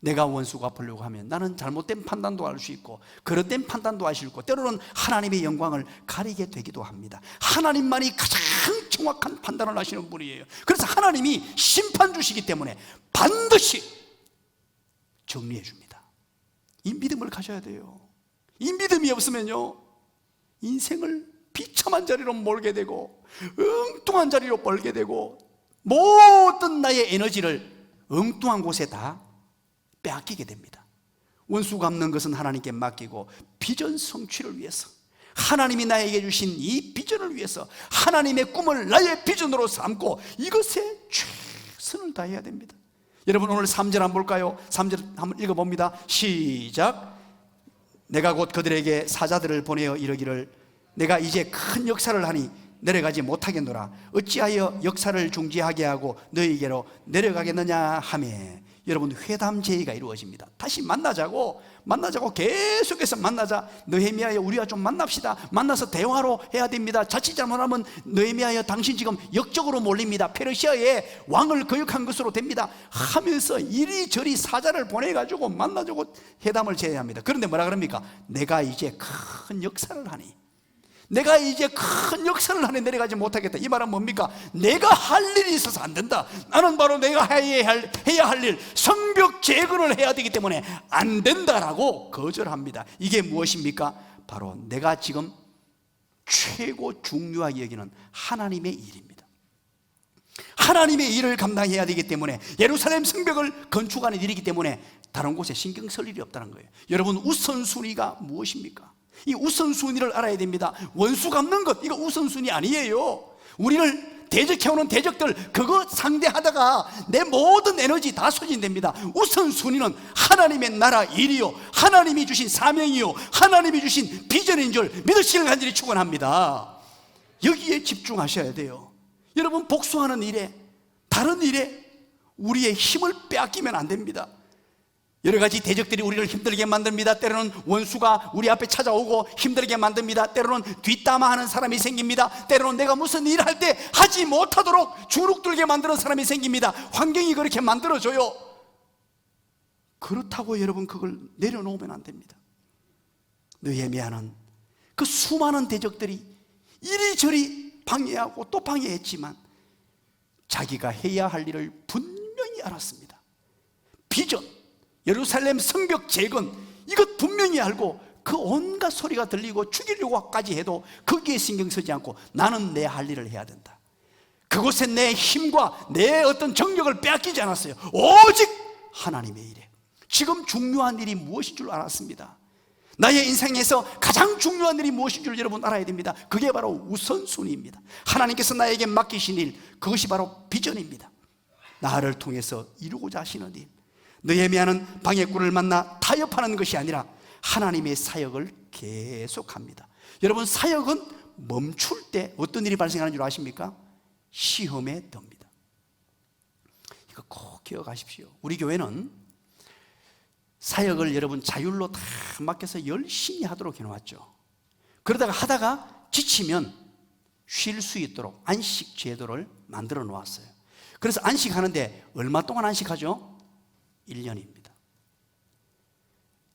[SPEAKER 1] 내가 원수 갚으려고 하면 나는 잘못된 판단도 할 수 있고 그릇된 판단도 할 수 있고 때로는 하나님의 영광을 가리게 되기도 합니다. 하나님만이 가장 정확한 판단을 하시는 분이에요. 그래서 하나님이 심판주시기 때문에 반드시 정리해 줍니다. 이 믿음을 가져야 돼요. 이 믿음이 없으면요, 인생을 비참한 자리로 몰게 되고 엉뚱한 자리로 몰게 되고 모든 나의 에너지를 엉뚱한 곳에 다 빼앗기게 됩니다. 원수 갚는 것은 하나님께 맡기고 비전 성취를 위해서, 하나님이 나에게 주신 이 비전을 위해서 하나님의 꿈을 나의 비전으로 삼고 이것에 최선을 다해야 됩니다. 여러분 오늘 3절 한번 볼까요? 3절 한번 읽어봅니다. 시작. 내가 곧 그들에게 사자들을 보내어 이르기를 내가 이제 큰 역사를 하니 내려가지 못하겠노라. 어찌하여 역사를 중지하게 하고 너희에게로 내려가겠느냐 하며. 여러분, 회담 제의가 이루어집니다. 다시 만나자고 계속해서 만나자. 느헤미야여, 우리가 좀 만납시다. 만나서 대화로 해야 됩니다. 자칫 잘못하면 느헤미야여, 당신 지금 역적으로 몰립니다. 페르시아의 왕을 거역한 것으로 됩니다 하면서 이리저리 사자를 보내가지고 만나자고 회담을 제의합니다. 그런데 뭐라 그럽니까? 내가 이제 큰 역사를 하니 내려가지 못하겠다. 이 말은 뭡니까? 내가 할 일이 있어서 안 된다. 나는 바로 내가 해야 할 일, 성벽 재건을 해야 되기 때문에 안 된다라고 거절합니다. 이게 무엇입니까? 바로 내가 지금 최고 중요하게 여기는 하나님의 일입니다. 하나님의 일을 감당해야 되기 때문에, 예루살렘 성벽을 건축하는 일이기 때문에 다른 곳에 신경 쓸 일이 없다는 거예요. 여러분, 우선순위가 무엇입니까? 이 우선순위를 알아야 됩니다. 원수 갚는 것, 이거 우선순위 아니에요. 우리를 대적해오는 대적들, 그거 상대하다가 내 모든 에너지 다 소진됩니다. 우선순위는 하나님의 나라 일이요, 하나님이 주신 사명이요, 하나님이 주신 비전인 줄 믿으시길 간절히 축원합니다. 여기에 집중하셔야 돼요. 여러분, 복수하는 일에, 다른 일에 우리의 힘을 빼앗기면 안 됩니다. 여러 가지 대적들이 우리를 힘들게 만듭니다. 때로는 원수가 우리 앞에 찾아오고 힘들게 만듭니다. 때로는 뒷담화하는 사람이 생깁니다. 때로는 내가 무슨 일을 할 때 하지 못하도록 주눅들게 만드는 사람이 생깁니다. 환경이 그렇게 만들어져요. 그렇다고 여러분 그걸 내려놓으면 안 됩니다. 느헤미야는 그 수많은 대적들이 이리저리 방해하고 또 방해했지만 자기가 해야 할 일을 분명히 알았습니다. 비전, 예루살렘 성벽 재건, 이것 분명히 알고 그 온갖 소리가 들리고 죽이려고까지 해도 거기에 신경 쓰지 않고 나는 내 할 일을 해야 된다. 그곳에 내 힘과 내 어떤 정력을 빼앗기지 않았어요. 오직 하나님의 일에. 지금 중요한 일이 무엇인 줄 알았습니다. 나의 인생에서 가장 중요한 일이 무엇인 줄 여러분 알아야 됩니다. 그게 바로 우선순위입니다. 하나님께서 나에게 맡기신 일, 그것이 바로 비전입니다. 나를 통해서 이루고자 하시는 일. 느헤미야는 방해꾼을 만나 타협하는 것이 아니라 하나님의 사역을 계속합니다. 여러분, 사역은 멈출 때 어떤 일이 발생하는 줄 아십니까? 시험에 듭니다. 이거 꼭 기억하십시오. 우리 교회는 사역을 여러분 자율로 다 맡겨서 열심히 하도록 해놓았죠. 그러다가 하다가 지치면 쉴 수 있도록 안식 제도를 만들어 놓았어요. 그래서 안식하는데 얼마 동안 안식하죠? 1년입니다.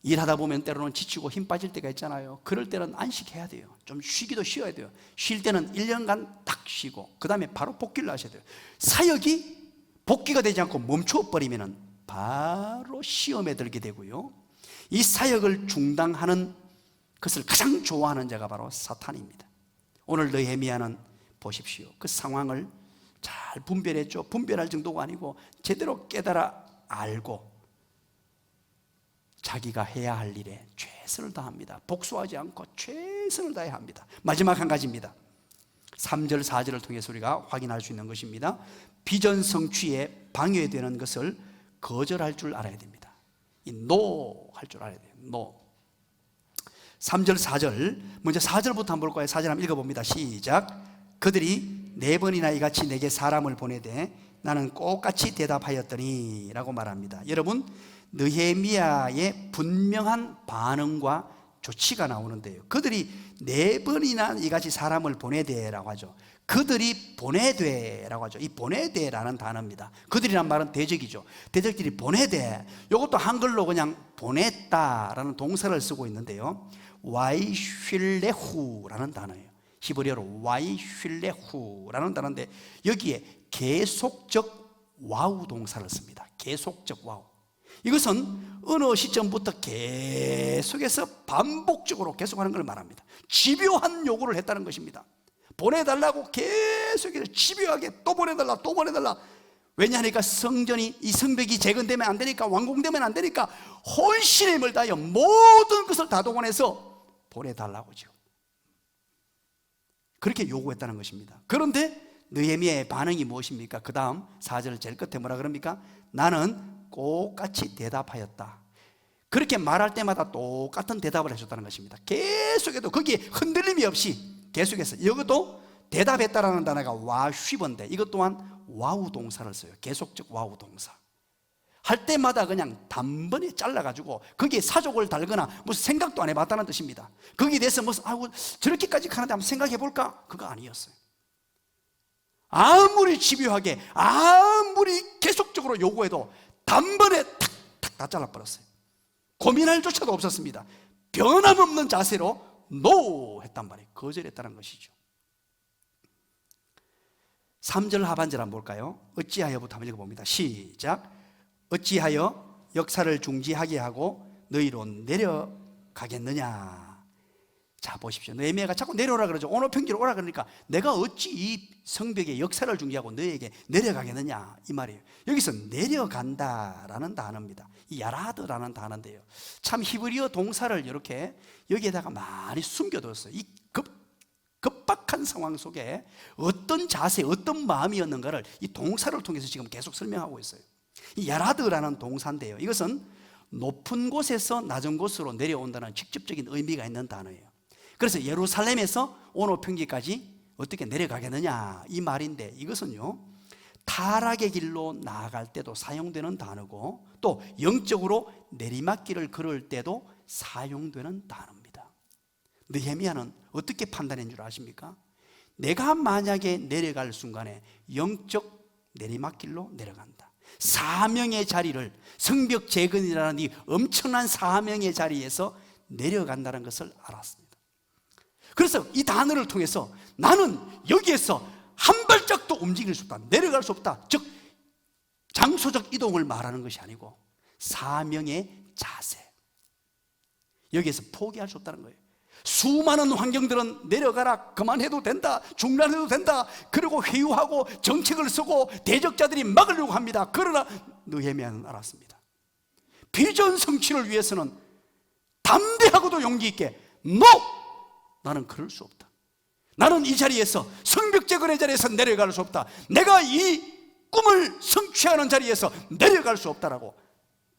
[SPEAKER 1] 일하다 보면 때로는 지치고 힘 빠질 때가 있잖아요. 그럴 때는 안식해야 돼요. 좀 쉬기도 쉬어야 돼요. 쉴 때는 1년간 딱 쉬고 그 다음에 바로 복귀를 하셔야 돼요. 사역이 복귀가 되지 않고 멈춰버리면 바로 시험에 들게 되고요, 이 사역을 중단하는 것을 가장 좋아하는 자가 바로 사탄입니다. 오늘 느헤미야는 보십시오. 그 상황을 잘 분별했죠. 분별할 정도가 아니고 제대로 깨달아 알고 자기가 해야 할 일에 최선을 다합니다. 복수하지 않고 최선을 다해야 합니다. 마지막 한 가지입니다. 3절 4절을 통해서 우리가 확인할 수 있는 것입니다. 비전 성취에 방해되는 것을 거절할 줄 알아야 됩니다. 이 NO 할 줄 알아야 돼요. NO. 3절 4절, 먼저 4절부터 한번 볼 거예요. 4절 한번 읽어봅니다. 시작. 그들이 4번이나 이같이 내게 사람을 보내되 나는 꼭같이 대답하였더니 라고 말합니다. 여러분, 느헤미야의 분명한 반응과 조치가 나오는데요, 그들이 4번이나 이같이 사람을 보내되라고 하죠. 그들이 보내되라고 하죠. 이 보내되라는 단어입니다. 그들이란 말은 대적이죠. 대적들이 보내되, 이것도 한글로 그냥 보냈다라는 동사를 쓰고 있는데요, 와이슐레후라는 단어예요. 히브리어로 와이슐레후라는 단어인데 여기에 계속적 와우 동사를 씁니다. 계속적 와우. 이것은 어느 시점부터 계속해서 반복적으로 계속하는 걸 말합니다. 집요한 요구를 했다는 것입니다. 보내달라고 계속해서 집요하게 또 보내달라, 또 보내달라. 왜냐하니까 성전이, 이 성벽이 재건되면 안 되니까, 완공되면 안 되니까 혼신의 힘을 다하여 모든 것을 다 동원해서 보내달라고 지금 그렇게 요구했다는 것입니다. 그런데 느헤미야의 반응이 무엇입니까? 그 다음 4절 제일 끝에 뭐라 그럽니까? 나는 꼭같이 대답하였다. 그렇게 말할 때마다 똑같은 대답을 해줬다는 것입니다. 계속해도 거기에 흔들림이 없이 계속해서, 이것도 대답했다라는 단어가 와쉬번데 이것 또한 와우 동사를 써요. 계속적 와우 동사. 할 때마다 그냥 단번에 잘라가지고 거기에 사족을 달거나 무슨 생각도 안 해봤다는 뜻입니다. 거기에 대해서 무슨 저렇게까지 하는데 한번 생각해볼까? 그거 아니었어요. 아무리 집요하게, 아무리 계속적으로 요구해도 단번에 탁탁 다 잘라버렸어요. 고민할 조차도 없었습니다. 변함없는 자세로 NO 했단 말이에요. 거절했다는 것이죠. 3절 하반절 한번 볼까요? 어찌하여부터 한번 읽어봅니다. 시작. 어찌하여 역사를 중지하게 하고 너희로 내려가겠느냐. 자, 보십시오. 느헤미야가 자꾸 내려오라 그러죠. 오늘 평지로 오라 그러니까 내가 어찌 이 성벽의 역사를 중지하고 너희에게 내려가겠느냐, 이 말이에요. 여기서 내려간다라는 단어입니다. 이 야라드라는 단어인데요, 참 히브리어 동사를 이렇게 여기에다가 많이 숨겨뒀어요. 이 급박한 상황 속에 어떤 자세, 어떤 마음이었는가를 이 동사를 통해서 지금 계속 설명하고 있어요. 이 야라드라는 동사인데요, 이것은 높은 곳에서 낮은 곳으로 내려온다는 직접적인 의미가 있는 단어예요. 그래서 예루살렘에서 오노 평지까지 어떻게 내려가겠느냐, 이 말인데, 이것은요 타락의 길로 나아갈 때도 사용되는 단어고, 또 영적으로 내리막길을 걸을 때도 사용되는 단어입니다. 느헤미야는 어떻게 판단한 줄 아십니까? 내가 만약에 내려갈 순간에 영적 내리막길로 내려간다, 사명의 자리를, 성벽 재건이라는 이 엄청난 사명의 자리에서 내려간다는 것을 알았습니다. 그래서 이 단어를 통해서 나는 여기에서 한 발짝도 움직일 수 없다, 내려갈 수 없다, 즉 장소적 이동을 말하는 것이 아니고 사명의 자세, 여기에서 포기할 수 없다는 거예요. 수많은 환경들은 내려가라, 그만해도 된다, 중단해도 된다, 그리고 회유하고 정책을 쓰고 대적자들이 막으려고 합니다. 그러나 느헤미야는 알았습니다. 비전 성취를 위해서는 담대하고도 용기 있게 NO! 나는 그럴 수 없다. 나는 이 자리에서, 성벽 재건의 자리에서 내려갈 수 없다. 내가 이 꿈을 성취하는 자리에서 내려갈 수 없다라고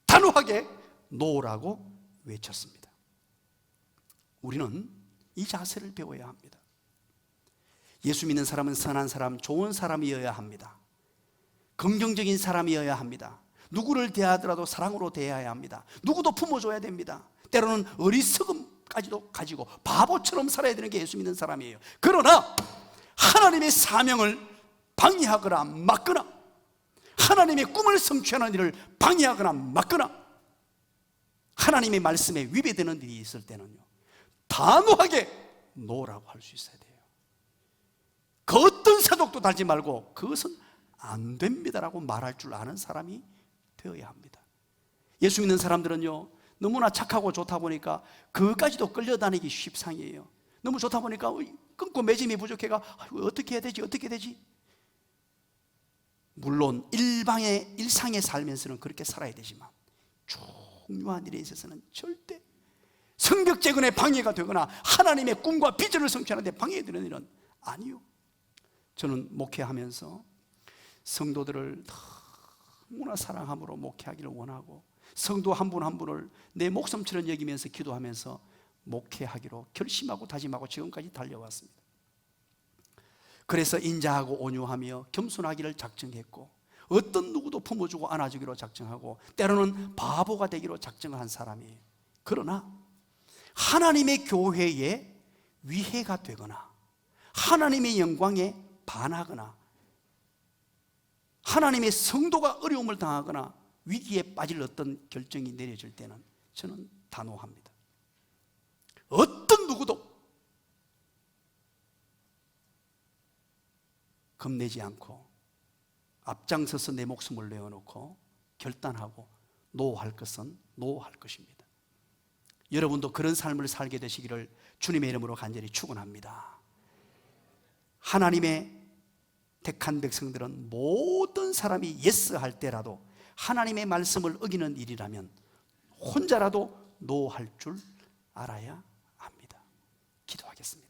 [SPEAKER 1] 단호하게 NO라고 외쳤습니다. 우리는 이 자세를 배워야 합니다. 예수 믿는 사람은 선한 사람, 좋은 사람이어야 합니다. 긍정적인 사람이어야 합니다. 누구를 대하더라도 사랑으로 대해야 합니다. 누구도 품어줘야 됩니다. 때로는 어리석음까지도 가지고 바보처럼 살아야 되는 게 예수 믿는 사람이에요. 그러나 하나님의 사명을 방해하거나 막거나, 하나님의 꿈을 성취하는 일을 방해하거나 막거나, 하나님의 말씀에 위배되는 일이 있을 때는요 단호하게 노라고 할 수 있어야 돼요. 그 어떤 사족도 달지 말고 그것은 안 됩니다라고 말할 줄 아는 사람이 되어야 합니다. 예수 믿는 사람들은요 너무나 착하고 좋다 보니까 그까지도 끌려다니기 쉽상이에요. 너무 좋다 보니까 끊고 매짐이 부족해가 어떻게 해야 되지, 어떻게 되지. 물론 일상에 살면서는 그렇게 살아야 되지만 중요한 일에 있어서는 절대 성벽 재건에 방해가 되거나 하나님의 꿈과 비전을 성취하는 데 방해되는 일은 아니요. 저는 목회하면서 성도들을 너무나 사랑함으로 목회하기를 원하고, 성도 한 분 한 분을 내 목숨처럼 여기면서 기도하면서 목회하기로 결심하고 다짐하고 지금까지 달려왔습니다. 그래서 인자하고 온유하며 겸손하기를 작정했고, 어떤 누구도 품어주고 안아주기로 작정하고, 때로는 바보가 되기로 작정을 한 사람이에요. 그러나 하나님의 교회에 위해가 되거나 하나님의 영광에 반하거나 하나님의 성도가 어려움을 당하거나 위기에 빠질 어떤 결정이 내려질 때는 저는 단호합니다. 어떤 누구도 겁내지 않고 앞장서서 내 목숨을 내어놓고 결단하고 노할 것은 노할 것입니다. 여러분도 그런 삶을 살게 되시기를 주님의 이름으로 간절히 축원합니다. 하나님의 택한 백성들은 모든 사람이 예스 할 때라도 하나님의 말씀을 어기는 일이라면 혼자라도 노 할 줄 알아야 합니다. 기도하겠습니다.